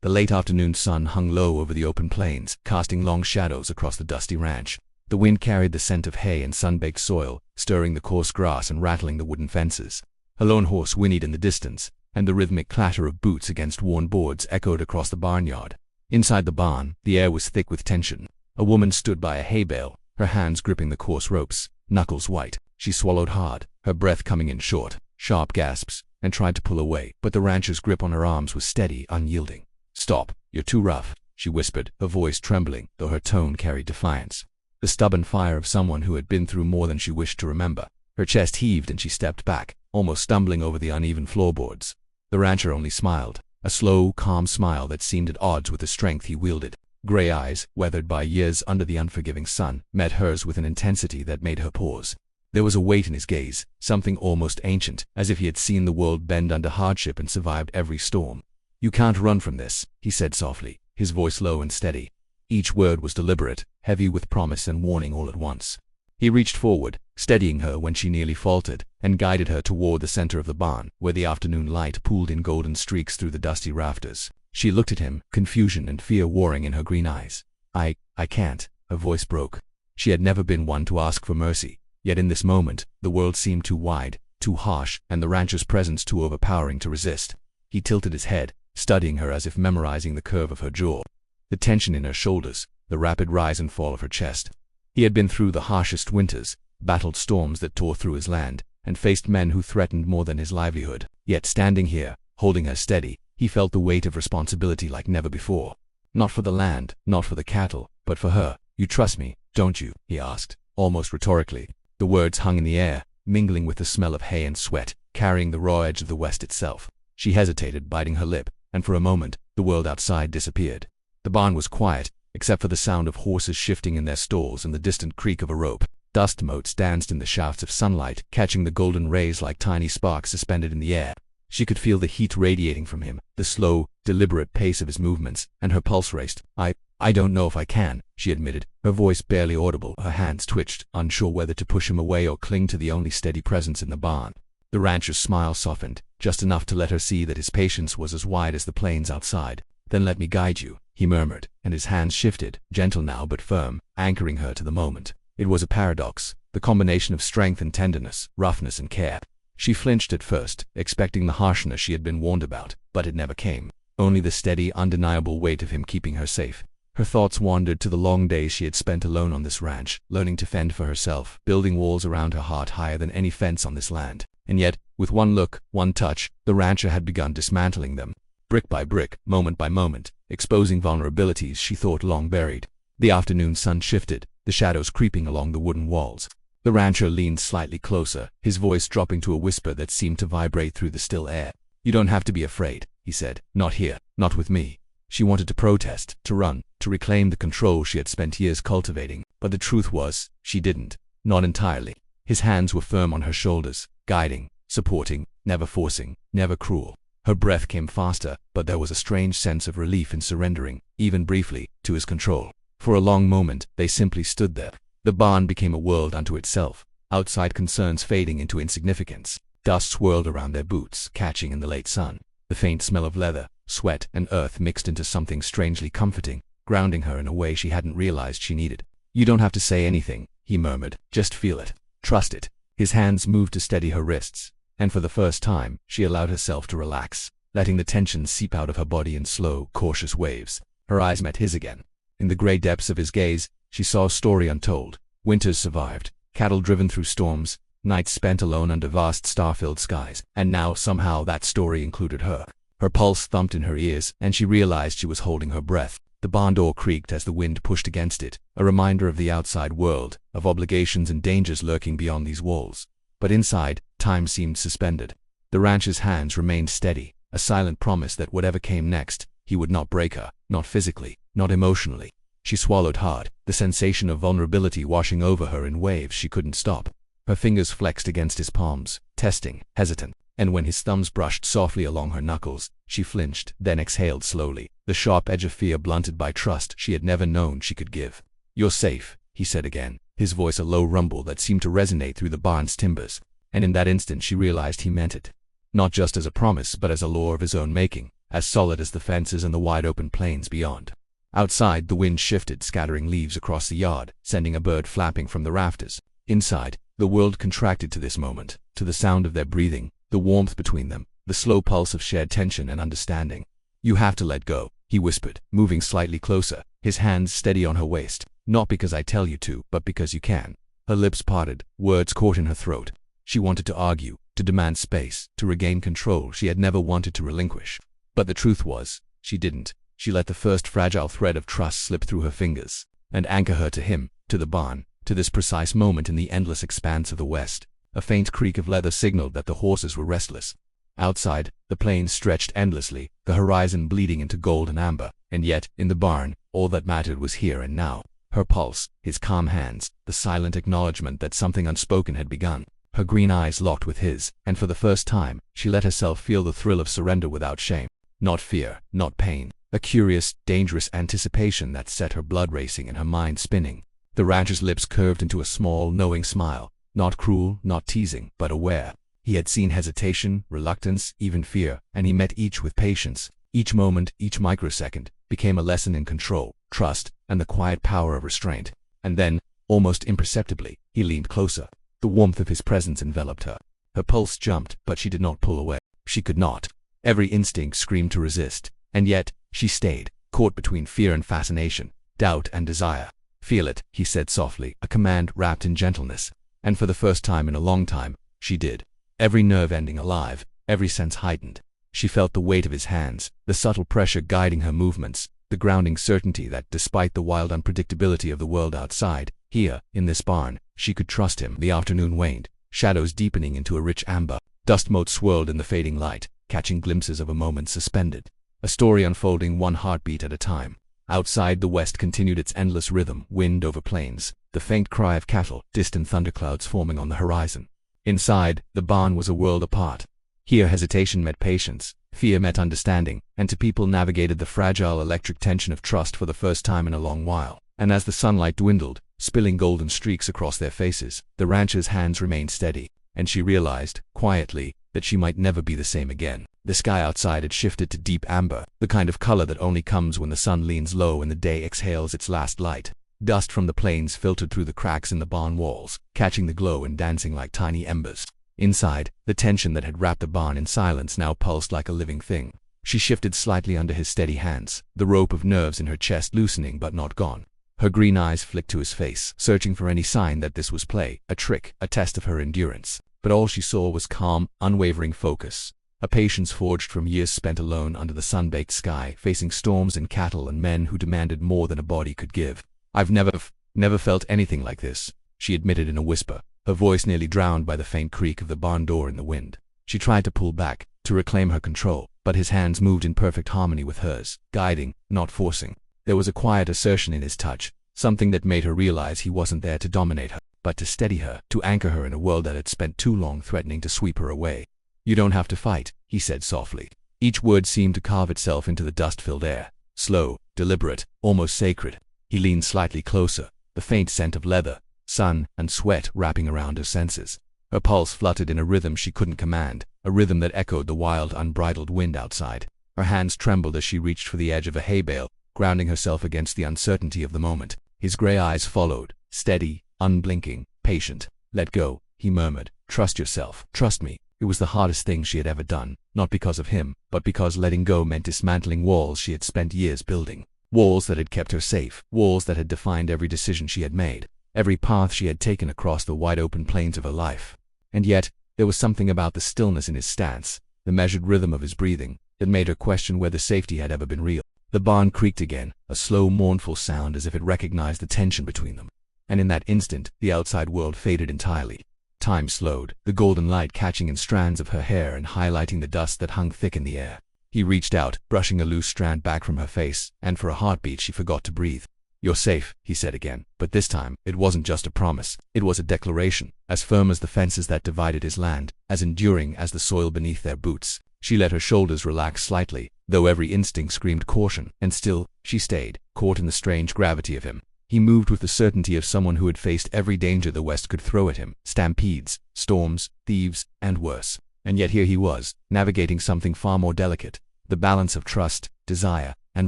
The late afternoon sun hung low over the open plains, casting long shadows across the dusty ranch. The wind carried the scent of hay and sun-baked soil, stirring the coarse grass and rattling the wooden fences. A lone horse whinnied in the distance, and the rhythmic clatter of boots against worn boards echoed across the barnyard. Inside the barn, the air was thick with tension. A woman stood by a hay bale, her hands gripping the coarse ropes, knuckles white. She swallowed hard, her breath coming in short, sharp gasps, and tried to pull away, but the rancher's grip on her arms was steady, unyielding. "Stop, you're too rough," she whispered, her voice trembling, though her tone carried defiance. The stubborn fire of someone who had been through more than she wished to remember. Her chest heaved and she stepped back, almost stumbling over the uneven floorboards. The rancher only smiled, a slow, calm smile that seemed at odds with the strength he wielded. Gray eyes, weathered by years under the unforgiving sun, met hers with an intensity that made her pause. There was a weight in his gaze, something almost ancient, as if he had seen the world bend under hardship and survived every storm. "You can't run from this," he said softly, his voice low and steady. Each word was deliberate, heavy with promise and warning all at once. He reached forward, steadying her when she nearly faltered, and guided her toward the center of the barn, where the afternoon light pooled in golden streaks through the dusty rafters. She looked at him, confusion and fear warring in her green eyes. I can't," her voice broke. She had never been one to ask for mercy, yet in this moment, the world seemed too wide, too harsh, and the rancher's presence too overpowering to resist. He tilted his head, studying her as if memorizing the curve of her jaw, the tension in her shoulders, the rapid rise and fall of her chest. He had been through the harshest winters, battled storms that tore through his land, and faced men who threatened more than his livelihood. Yet standing here, holding her steady, he felt the weight of responsibility like never before. Not for the land, not for the cattle, but for her. "You trust me, don't you?" he asked, almost rhetorically. The words hung in the air, mingling with the smell of hay and sweat, carrying the raw edge of the West itself. She hesitated, biting her lip, and for a moment, the world outside disappeared. The barn was quiet, except for the sound of horses shifting in their stalls and the distant creak of a rope. Dust motes danced in the shafts of sunlight, catching the golden rays like tiny sparks suspended in the air. She could feel the heat radiating from him, the slow, deliberate pace of his movements, and her pulse raced. I don't know if I can," she admitted, her voice barely audible. Her hands twitched, unsure whether to push him away or cling to the only steady presence in the barn. The rancher's smile softened, just enough to let her see that his patience was as wide as the plains outside. "Then let me guide you," he murmured, and his hands shifted, gentle now but firm, anchoring her to the moment. It was a paradox, the combination of strength and tenderness, roughness and care. She flinched at first, expecting the harshness she had been warned about, but it never came. Only the steady, undeniable weight of him keeping her safe. Her thoughts wandered to the long days she had spent alone on this ranch, learning to fend for herself, building walls around her heart higher than any fence on this land. And yet, with one look, one touch, the rancher had begun dismantling them. Brick by brick, moment by moment, exposing vulnerabilities she thought long buried. The afternoon sun shifted, the shadows creeping along the wooden walls. The rancher leaned slightly closer, his voice dropping to a whisper that seemed to vibrate through the still air. "You don't have to be afraid," he said. "Not here, not with me." She wanted to protest, to run, to reclaim the control she had spent years cultivating, but the truth was, she didn't. Not entirely. His hands were firm on her shoulders, guiding, supporting, never forcing, never cruel. Her breath came faster, but there was a strange sense of relief in surrendering, even briefly, to his control. For a long moment, they simply stood there. The barn became a world unto itself, outside concerns fading into insignificance. Dust swirled around their boots, catching in the late sun. The faint smell of leather, sweat, and earth mixed into something strangely comforting, grounding her in a way she hadn't realized she needed. "You don't have to say anything," he murmured. "Just feel it. Trust it." His hands moved to steady her wrists, and for the first time, she allowed herself to relax, letting the tension seep out of her body in slow, cautious waves. Her eyes met his again. In the gray depths of his gaze, she saw a story untold. Winters survived, cattle driven through storms, nights spent alone under vast star-filled skies, and now somehow that story included her. Her pulse thumped in her ears, and she realized she was holding her breath. The barn door creaked as the wind pushed against it, a reminder of the outside world, of obligations and dangers lurking beyond these walls. But inside, time seemed suspended. The rancher's hands remained steady, a silent promise that whatever came next, he would not break her, not physically, not emotionally. She swallowed hard, the sensation of vulnerability washing over her in waves she couldn't stop. Her fingers flexed against his palms, testing, hesitant, and when his thumbs brushed softly along her knuckles, she flinched, then exhaled slowly, the sharp edge of fear blunted by trust she had never known she could give. "You're safe," he said again, his voice a low rumble that seemed to resonate through the barn's timbers, and in that instant she realized he meant it. Not just as a promise but as a law of his own making, as solid as the fences and the wide open plains beyond. Outside, the wind shifted, scattering leaves across the yard, sending a bird flapping from the rafters. Inside, the world contracted to this moment, to the sound of their breathing, the warmth between them, the slow pulse of shared tension and understanding. "You have to let go," he whispered, moving slightly closer, his hands steady on her waist. "Not because I tell you to, but because you can." Her lips parted, words caught in her throat. She wanted to argue, to demand space, to regain control she had never wanted to relinquish. But the truth was, she didn't. She let the first fragile thread of trust slip through her fingers and anchor her to him, to the barn, to this precise moment in the endless expanse of the west. A faint creak of leather signaled that the horses were restless. Outside, the plains stretched endlessly, the horizon bleeding into gold and amber, and yet, in the barn, all that mattered was here and now. Her pulse, his calm hands, the silent acknowledgement that something unspoken had begun. Her green eyes locked with his, and for the first time, she let herself feel the thrill of surrender without shame. Not fear, not pain, a curious, dangerous anticipation that set her blood racing and her mind spinning. The rancher's lips curved into a small, knowing smile, not cruel, not teasing, but aware. He had seen hesitation, reluctance, even fear, and he met each with patience. Each moment, each microsecond, became a lesson in control, trust, and the quiet power of restraint. And then, almost imperceptibly, he leaned closer. The warmth of his presence enveloped her. Her pulse jumped, but she did not pull away. She could not. Every instinct screamed to resist, and yet, she stayed, caught between fear and fascination, doubt and desire. "Feel it," he said softly, a command wrapped in gentleness. And for the first time in a long time, she did. Every nerve ending alive, every sense heightened. She felt the weight of his hands, the subtle pressure guiding her movements, the grounding certainty that despite the wild unpredictability of the world outside, here, in this barn, she could trust him. The afternoon waned, shadows deepening into a rich amber. Dust motes swirled in the fading light, catching glimpses of a moment suspended. A story unfolding one heartbeat at a time. Outside, the west continued its endless rhythm, wind over plains, the faint cry of cattle, distant thunderclouds forming on the horizon. Inside, the barn was a world apart. Here hesitation met patience, fear met understanding, and two people navigated the fragile electric tension of trust for the first time in a long while. And as the sunlight dwindled, spilling golden streaks across their faces, the rancher's hands remained steady, and she realized, quietly, that she might never be the same again. The sky outside had shifted to deep amber, the kind of color that only comes when the sun leans low and the day exhales its last light. Dust from the plains filtered through the cracks in the barn walls, catching the glow and dancing like tiny embers. Inside, the tension that had wrapped the barn in silence now pulsed like a living thing. She shifted slightly under his steady hands, the rope of nerves in her chest loosening but not gone. Her green eyes flicked to his face, searching for any sign that this was play, a trick, a test of her endurance. But all she saw was calm, unwavering focus. A patience forged from years spent alone under the sun-baked sky, facing storms and cattle and men who demanded more than a body could give. "I've never felt anything like this," she admitted in a whisper, her voice nearly drowned by the faint creak of the barn door in the wind. She tried to pull back, to reclaim her control, but his hands moved in perfect harmony with hers, guiding, not forcing. There was a quiet assertion in his touch, something that made her realize he wasn't there to dominate her, but to steady her, to anchor her in a world that had spent too long threatening to sweep her away. "You don't have to fight," he said softly. Each word seemed to carve itself into the dust-filled air, slow, deliberate, almost sacred. He leaned slightly closer, the faint scent of leather, sun, and sweat wrapping around her senses. Her pulse fluttered in a rhythm she couldn't command, a rhythm that echoed the wild, unbridled wind outside. Her hands trembled as she reached for the edge of a hay bale, grounding herself against the uncertainty of the moment. His gray eyes followed, steady, unblinking, patient. "Let go," he murmured. "Trust yourself. Trust me." It was the hardest thing she had ever done, not because of him, but because letting go meant dismantling walls she had spent years building. Walls that had kept her safe, walls that had defined every decision she had made, every path she had taken across the wide-open plains of her life. And yet, there was something about the stillness in his stance, the measured rhythm of his breathing, that made her question whether safety had ever been real. The barn creaked again, a slow, mournful sound as if it recognized the tension between them. And in that instant, the outside world faded entirely. Time slowed, the golden light catching in strands of her hair and highlighting the dust that hung thick in the air. He reached out, brushing a loose strand back from her face, and for a heartbeat she forgot to breathe. "You're safe," he said again, but this time, it wasn't just a promise, it was a declaration, as firm as the fences that divided his land, as enduring as the soil beneath their boots. She let her shoulders relax slightly, though every instinct screamed caution, and still, she stayed, caught in the strange gravity of him. He moved with the certainty of someone who had faced every danger the West could throw at him, stampedes, storms, thieves, and worse. And yet here he was, navigating something far more delicate. the balance of trust, desire, and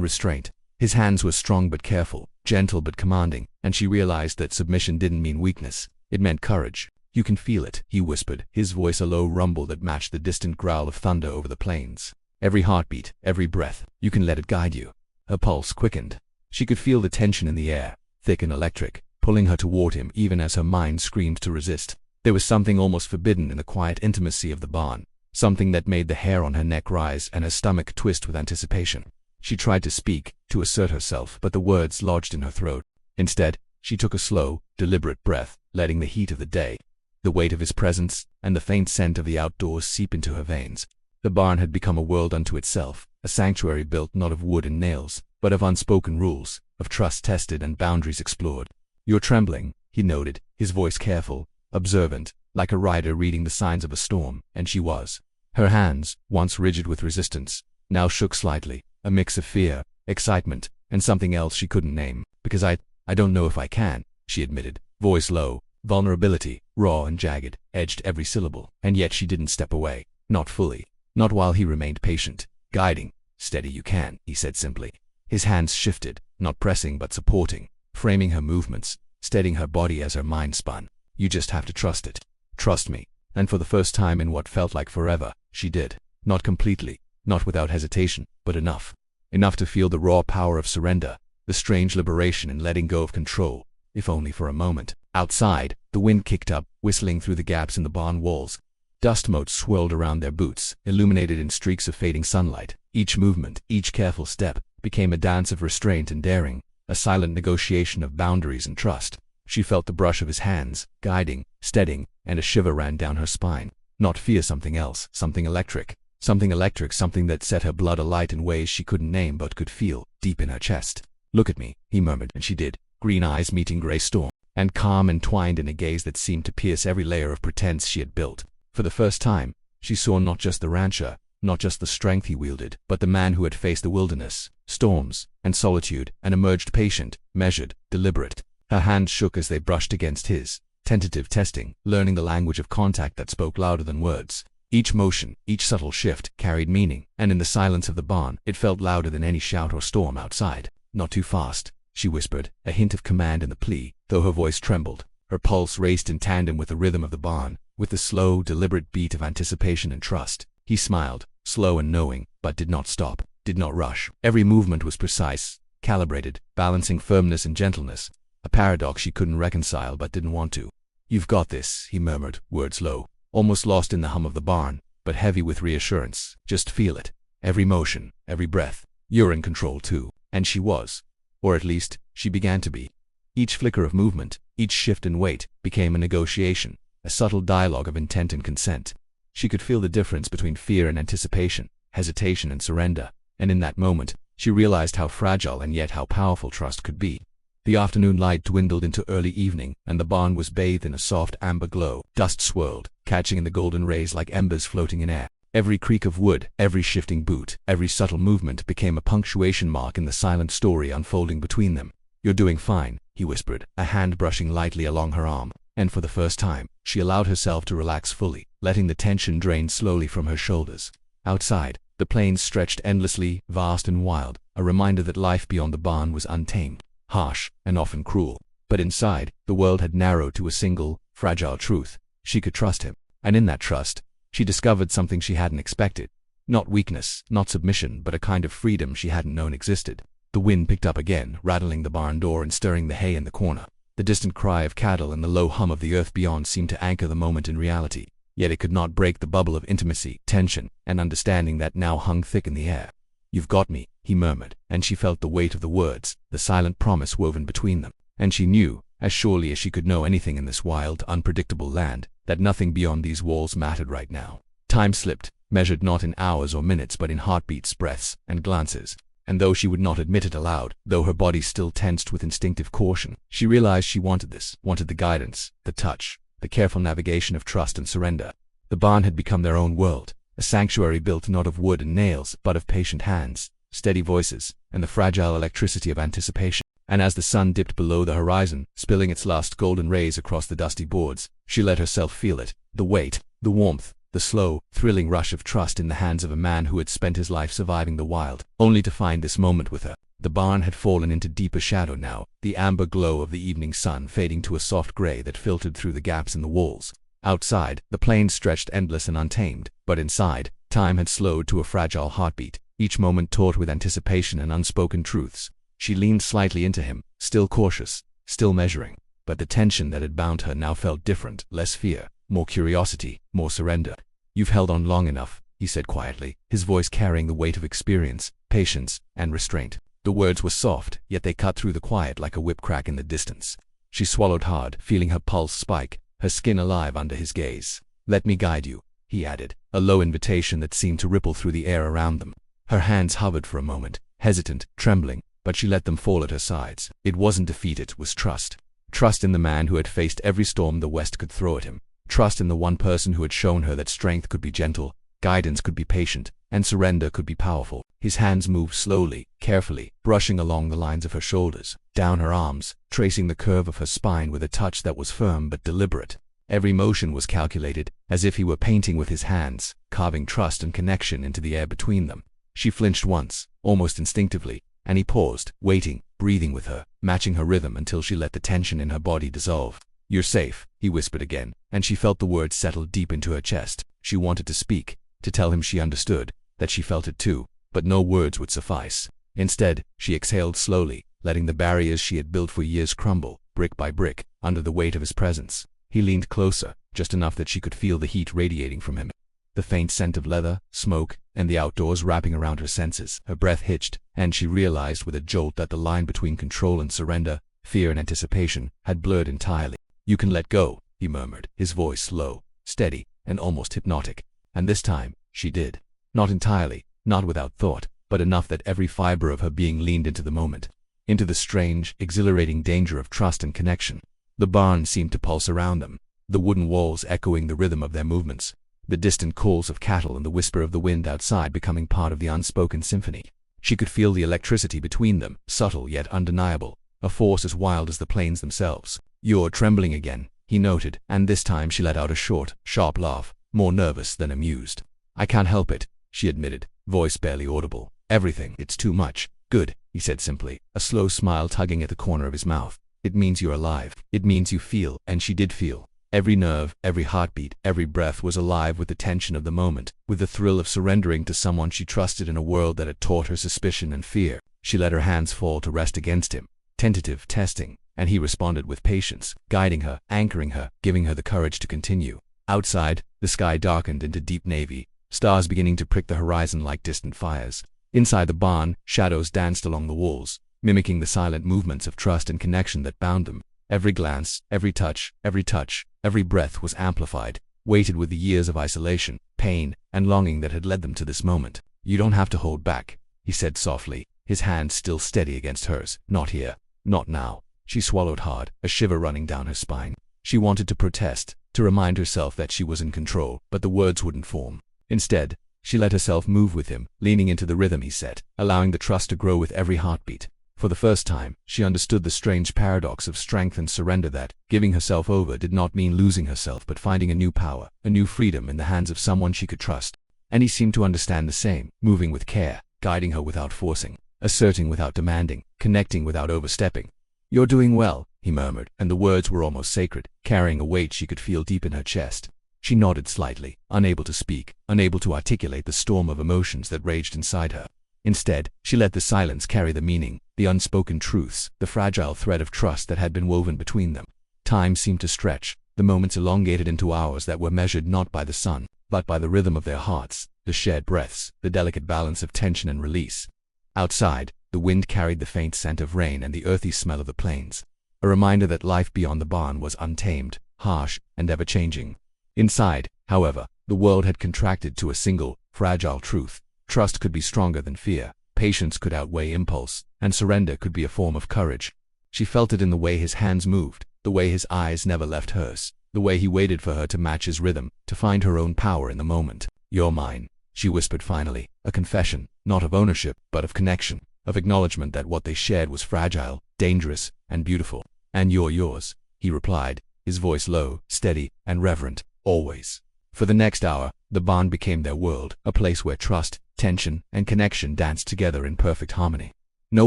restraint. His hands were strong but careful, gentle but commanding, and she realized that submission didn't mean weakness. It meant courage. "You can feel it," he whispered, his voice a low rumble that matched the distant growl of thunder over the plains. "Every heartbeat, every breath, you can let it guide you." Her pulse quickened. She could feel the tension in the air, thick and electric, pulling her toward him even as her mind screamed to resist. There was something almost forbidden in the quiet intimacy of the barn, something that made the hair on her neck rise and her stomach twist with anticipation. She tried to speak, to assert herself, but the words lodged in her throat. Instead, she took a slow, deliberate breath, letting the heat of the day, the weight of his presence, and the faint scent of the outdoors seep into her veins. The barn had become a world unto itself, a sanctuary built not of wood and nails, but of unspoken rules, of trust tested and boundaries explored. "You're trembling," he noted, his voice careful, observant, like a rider reading the signs of a storm, and she was. Her hands, once rigid with resistance, now shook slightly, a mix of fear, excitement, and something else she couldn't name. "Because I don't know if I can," she admitted, voice low. Vulnerability, raw and jagged, edged every syllable, and yet she didn't step away. Not fully. Not while he remained patient, guiding. "Steady you can," he said simply. His hands shifted, not pressing but supporting, framing her movements, steadying her body as her mind spun. "You just have to trust it. Trust me." And for the first time in what felt like forever, she did. Not completely, not without hesitation, but enough. Enough to feel the raw power of surrender, the strange liberation in letting go of control, if only for a moment. Outside, the wind kicked up, whistling through the gaps in the barn walls. Dust motes swirled around their boots, illuminated in streaks of fading sunlight. Each movement, each careful step, became a dance of restraint and daring, a silent negotiation of boundaries and trust. She felt the brush of his hands, guiding, steadying, and a shiver ran down her spine. Not fear, something else, something electric. Something electric, something that set her blood alight in ways she couldn't name but could feel, deep in her chest. "Look at me," he murmured, and she did. Green eyes meeting gray storm, and calm entwined in a gaze that seemed to pierce every layer of pretense she had built. For the first time, she saw not just the rancher, not just the strength he wielded, but the man who had faced the wilderness, storms, and solitude, and emerged patient, measured, deliberate. Her hands shook as they brushed against his, tentative testing, learning the language of contact that spoke louder than words. Each motion, each subtle shift, carried meaning, and in the silence of the barn, it felt louder than any shout or storm outside. "Not too fast," she whispered, a hint of command in the plea, though her voice trembled. Her pulse raced in tandem with the rhythm of the barn, with the slow, deliberate beat of anticipation and trust. He smiled, slow and knowing, but did not stop, did not rush. Every movement was precise, calibrated, balancing firmness and gentleness, a paradox she couldn't reconcile but didn't want to. "You've got this," he murmured, words low, almost lost in the hum of the barn, but heavy with reassurance. "Just feel it. Every motion, every breath. You're in control too." And she was. Or at least, she began to be. Each flicker of movement, each shift in weight, became a negotiation, a subtle dialogue of intent and consent. She could feel the difference between fear and anticipation, hesitation and surrender, and in that moment, she realized how fragile and yet how powerful trust could be. The afternoon light dwindled into early evening, and the barn was bathed in a soft amber glow. Dust swirled, catching in the golden rays like embers floating in air. Every creak of wood, every shifting boot, every subtle movement became a punctuation mark in the silent story unfolding between them. "You're doing fine," he whispered, a hand brushing lightly along her arm. And for the first time, she allowed herself to relax fully, letting the tension drain slowly from her shoulders. Outside, the plains stretched endlessly, vast and wild, a reminder that life beyond the barn was untamed, harsh, and often cruel. But inside, the world had narrowed to a single, fragile truth. She could trust him. And in that trust, she discovered something she hadn't expected. Not weakness, not submission, but a kind of freedom she hadn't known existed. The wind picked up again, rattling the barn door and stirring the hay in the corner. The distant cry of cattle and the low hum of the earth beyond seemed to anchor the moment in reality. Yet it could not break the bubble of intimacy, tension, and understanding that now hung thick in the air. "You've got me," he murmured, and she felt the weight of the words, the silent promise woven between them. And she knew, as surely as she could know anything in this wild, unpredictable land, that nothing beyond these walls mattered right now. Time slipped, measured not in hours or minutes but in heartbeats, breaths, and glances. And though she would not admit it aloud, though her body still tensed with instinctive caution, she realized she wanted this, wanted the guidance, the touch, the careful navigation of trust and surrender. The barn had become their own world, a sanctuary built not of wood and nails, but of patient hands, steady voices, and the fragile electricity of anticipation. And as the sun dipped below the horizon, spilling its last golden rays across the dusty boards, she let herself feel it, the weight, the warmth, the slow, thrilling rush of trust in the hands of a man who had spent his life surviving the wild, only to find this moment with her. The barn had fallen into deeper shadow now, the amber glow of the evening sun fading to a soft gray that filtered through the gaps in the walls. Outside, the plains stretched endless and untamed, but inside, time had slowed to a fragile heartbeat, each moment taut with anticipation and unspoken truths. She leaned slightly into him, still cautious, still measuring, but the tension that had bound her now felt different, less fear, more curiosity, more surrender. "You've held on long enough," he said quietly, his voice carrying the weight of experience, patience, and restraint. The words were soft, yet they cut through the quiet like a whip crack in the distance. She swallowed hard, feeling her pulse spike, her skin alive under his gaze. "Let me guide you," he added, a low invitation that seemed to ripple through the air around them. Her hands hovered for a moment, hesitant, trembling, but she let them fall at her sides. It wasn't defeat, it was trust. Trust in the man who had faced every storm the West could throw at him. Trust in the one person who had shown her that strength could be gentle, guidance could be patient, and surrender could be powerful. His hands moved slowly, carefully, brushing along the lines of her shoulders, down her arms, tracing the curve of her spine with a touch that was firm but deliberate. Every motion was calculated, as if he were painting with his hands, carving trust and connection into the air between them. She flinched once, almost instinctively, and he paused, waiting, breathing with her, matching her rhythm until she let the tension in her body dissolve. "You're safe," he whispered again, and she felt the words settle deep into her chest. She wanted to speak, to tell him she understood, that she felt it too, but no words would suffice. Instead, she exhaled slowly, letting the barriers she had built for years crumble, brick by brick, under the weight of his presence. He leaned closer, just enough that she could feel the heat radiating from him. The faint scent of leather, smoke, and the outdoors wrapping around her senses. Her breath hitched, and she realized with a jolt that the line between control and surrender, fear and anticipation, had blurred entirely. "You can let go," he murmured, his voice low, steady, and almost hypnotic. And this time, she did. Not entirely, not without thought, but enough that every fiber of her being leaned into the moment, into the strange, exhilarating danger of trust and connection. The barn seemed to pulse around them, the wooden walls echoing the rhythm of their movements, the distant calls of cattle and the whisper of the wind outside becoming part of the unspoken symphony. She could feel the electricity between them, subtle yet undeniable, a force as wild as the plains themselves. "You're trembling again," he noted, and this time she let out a short, sharp laugh, more nervous than amused. "I can't help it," she admitted, voice barely audible. "Everything, it's too much." "Good," he said simply, a slow smile tugging at the corner of his mouth. "It means you're alive. It means you feel," and she did feel. Every nerve, every heartbeat, every breath was alive with the tension of the moment, with the thrill of surrendering to someone she trusted in a world that had taught her suspicion and fear. She let her hands fall to rest against him, tentative, testing, and he responded with patience, guiding her, anchoring her, giving her the courage to continue. Outside, the sky darkened into deep navy, stars beginning to prick the horizon like distant fires. Inside the barn, shadows danced along the walls, mimicking the silent movements of trust and connection that bound them. Every glance, every touch, every breath was amplified, weighted with the years of isolation, pain, and longing that had led them to this moment. "You don't have to hold back," he said softly, his hand still steady against hers. "Not here. Not now." She swallowed hard, a shiver running down her spine. She wanted to protest, to remind herself that she was in control, but the words wouldn't form. Instead, she let herself move with him, leaning into the rhythm he set, allowing the trust to grow with every heartbeat. For the first time, she understood the strange paradox of strength and surrender, that giving herself over did not mean losing herself but finding a new power, a new freedom in the hands of someone she could trust. And he seemed to understand the same, moving with care, guiding her without forcing, asserting without demanding, connecting without overstepping. "You're doing well," he murmured, and the words were almost sacred, carrying a weight she could feel deep in her chest. She nodded slightly, unable to speak, unable to articulate the storm of emotions that raged inside her. Instead, she let the silence carry the meaning, the unspoken truths, the fragile thread of trust that had been woven between them. Time seemed to stretch, the moments elongated into hours that were measured not by the sun, but by the rhythm of their hearts, the shared breaths, the delicate balance of tension and release. Outside, the wind carried the faint scent of rain and the earthy smell of the plains, a reminder that life beyond the barn was untamed, harsh, and ever-changing. Inside, however, the world had contracted to a single, fragile truth. Trust could be stronger than fear, patience could outweigh impulse, and surrender could be a form of courage. She felt it in the way his hands moved, the way his eyes never left hers, the way he waited for her to match his rhythm, to find her own power in the moment. "You're mine," she whispered finally, a confession, not of ownership, but of connection, of acknowledgement that what they shared was fragile, dangerous, and beautiful. "And you're yours," he replied, his voice low, steady, and reverent, "always." For the next hour, The barn became their world, a place where trust, tension, and connection danced together in perfect harmony. No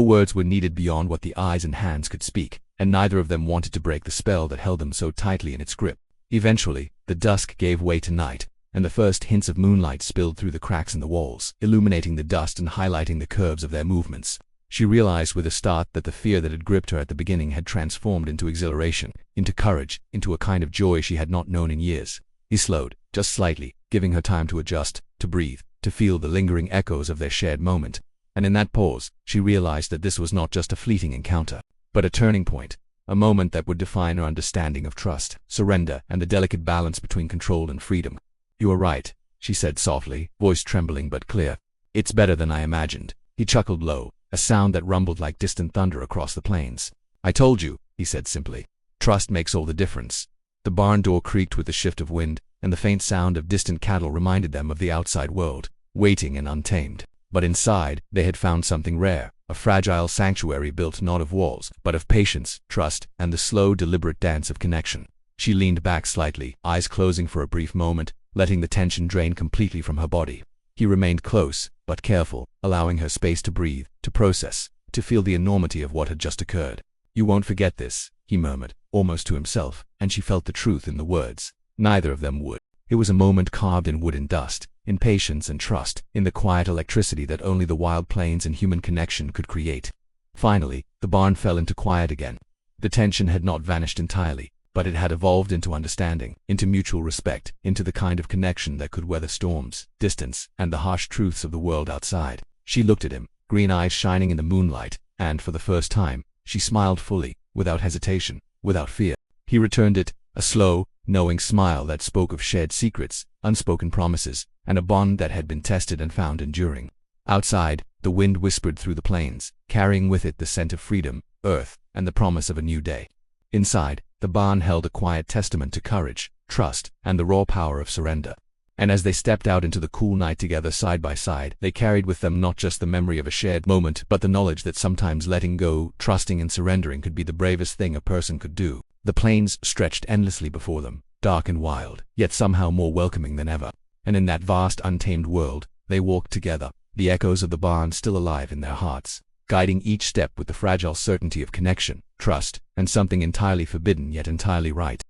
words were needed beyond what the eyes and hands could speak, and neither of them wanted to break the spell that held them so tightly in its grip. Eventually, the dusk gave way to night, and the first hints of moonlight spilled through the cracks in the walls, illuminating the dust and highlighting the curves of their movements. She realized with a start that the fear that had gripped her at the beginning had transformed into exhilaration, into courage, into a kind of joy she had not known in years. He slowed, just slightly, giving her time to adjust, to breathe, to feel the lingering echoes of their shared moment. And in that pause, she realized that this was not just a fleeting encounter, but a turning point, a moment that would define her understanding of trust, surrender, and the delicate balance between control and freedom. "You are right," she said softly, voice trembling but clear. "It's better than I imagined." He chuckled low, a sound that rumbled like distant thunder across the plains. "I told you," he said simply. "Trust makes all the difference." The barn door creaked with the shift of wind, and the faint sound of distant cattle reminded them of the outside world, waiting and untamed. But inside, they had found something rare, a fragile sanctuary built not of walls, but of patience, trust, and the slow, deliberate dance of connection. She leaned back slightly, eyes closing for a brief moment, letting the tension drain completely from her body. He remained close, but careful, allowing her space to breathe, to process, to feel the enormity of what had just occurred. "You won't forget this," he murmured, almost to himself, and she felt the truth in the words. Neither of them would. It was a moment carved in wood and dust, in patience and trust, in the quiet electricity that only the wild plains and human connection could create. Finally, the barn fell into quiet again. The tension had not vanished entirely, but it had evolved into understanding, into mutual respect, into the kind of connection that could weather storms, distance, and the harsh truths of the world outside. She looked at him, green eyes shining in the moonlight, and for the first time, she smiled fully, without hesitation, without fear. He returned it, a slow, knowing smile that spoke of shared secrets, unspoken promises, and a bond that had been tested and found enduring. Outside, the wind whispered through the plains, carrying with it the scent of freedom, earth, and the promise of a new day. Inside, the barn held a quiet testament to courage, trust, and the raw power of surrender. And as they stepped out into the cool night together side by side, they carried with them not just the memory of a shared moment, but the knowledge that sometimes letting go, trusting and surrendering could be the bravest thing a person could do. The plains stretched endlessly before them, dark and wild, yet somehow more welcoming than ever. And in that vast, untamed world, they walked together, the echoes of the barn still alive in their hearts, guiding each step with the fragile certainty of connection, trust, and something entirely forbidden yet entirely right.